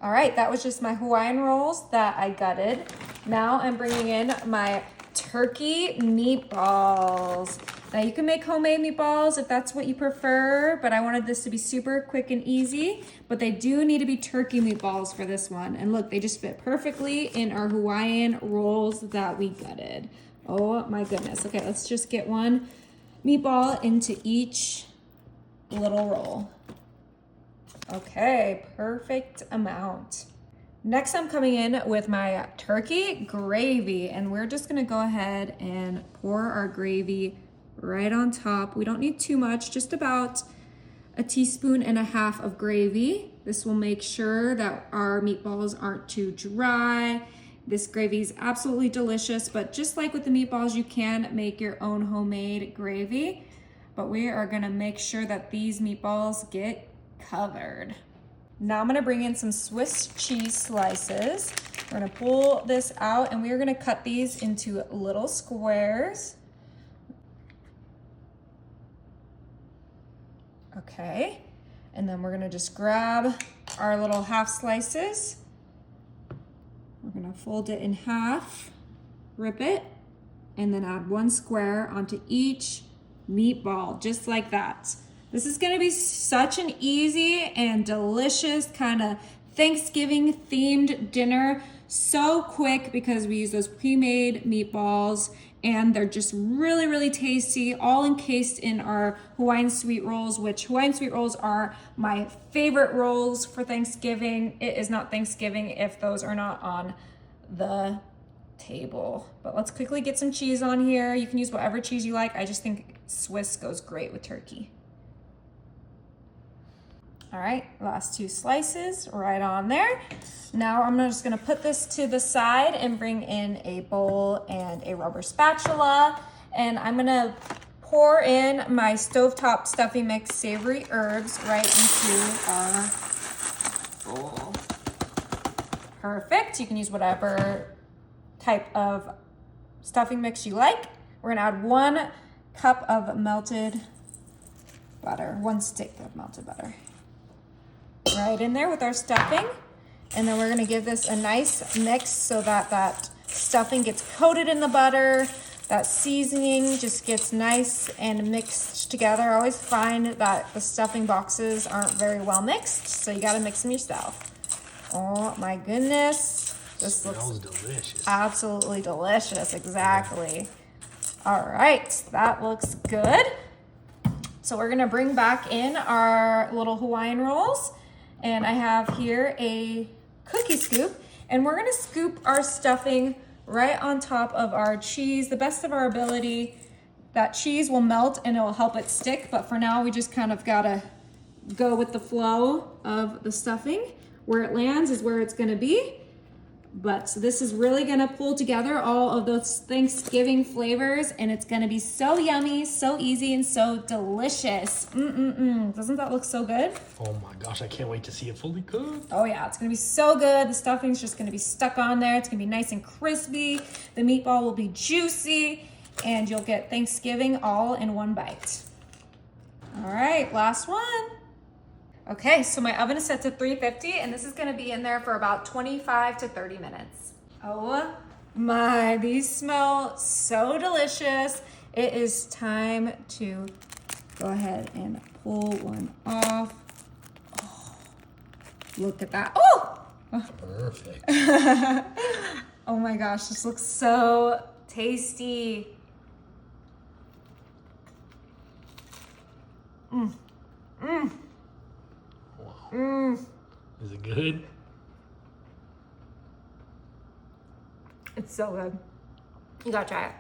All right, that was just my Hawaiian rolls that I gutted. Now I'm bringing in my turkey meatballs. Now you can make homemade meatballs if that's what you prefer, but I wanted this to be super quick and easy, but they do need to be turkey meatballs for this one. And look, they just fit perfectly in our Hawaiian rolls that we gutted. Oh my goodness. Okay, let's just get one meatball into each little roll. Okay, perfect amount. Next, I'm coming in with my turkey gravy, and we're just gonna go ahead and pour our gravy right on top. We don't need too much, just about 1.5 teaspoons of gravy. This will make sure that our meatballs aren't too dry. This gravy is absolutely delicious, but just like with the meatballs, you can make your own homemade gravy, but we are gonna make sure that these meatballs get covered. Now I'm gonna bring in some Swiss cheese slices. We're gonna pull this out and we're gonna cut these into little squares. Okay, and then we're gonna just grab our little half slices. We're gonna fold it in half, rip it, and then add one square onto each meatball, just like that. This is gonna be such an easy and delicious kind of Thanksgiving themed dinner. So quick because we use those pre-made meatballs and they're just really, really tasty, all encased in our Hawaiian sweet rolls, which Hawaiian sweet rolls are my favorite rolls for Thanksgiving. It is not Thanksgiving if those are not on the table. But let's quickly get some cheese on here. You can use whatever cheese you like. I just think Swiss goes great with turkey. All right, last 2 slices right on there. Now I'm just gonna put this to the side and bring in a bowl and a rubber spatula. And I'm gonna pour in my stovetop stuffing mix savory herbs right into our bowl. Perfect, you can use whatever type of stuffing mix you like. We're gonna add 1 cup of melted butter, 1 stick of melted butter. Right in there with our stuffing. And then we're gonna give this a nice mix so that that stuffing gets coated in the butter, that seasoning just gets nice and mixed together. I always find that the stuffing boxes aren't very well mixed, so you gotta mix them yourself. Oh my goodness. This looks delicious. Absolutely delicious, exactly. All right, that looks good. So we're gonna bring back in our little Hawaiian rolls. And I have here a cookie scoop, and we're gonna scoop our stuffing right on top of our cheese, the best of our ability. That cheese will melt and it will help it stick, but for now we just kind of gotta go with the flow of the stuffing. Where it lands is where it's gonna be. But this is really gonna pull together all of those Thanksgiving flavors, and it's gonna be so yummy, so easy, and so delicious. Doesn't that look so good? Oh my gosh, I can't wait to see it fully cooked. Oh yeah, it's gonna be so good. The stuffing's just gonna be stuck on there. It's gonna be nice and crispy. The meatball will be juicy, and you'll get Thanksgiving all in one bite. All right, last one. Okay, so my oven is set to 350 and this is gonna be in there for about 25 to 30 minutes. Oh my, these smell so delicious. It is time to go ahead and pull one off. Oh, look at that. Oh! Perfect. Oh my gosh, this looks so tasty. Is it good? It's so good. You gotta try it.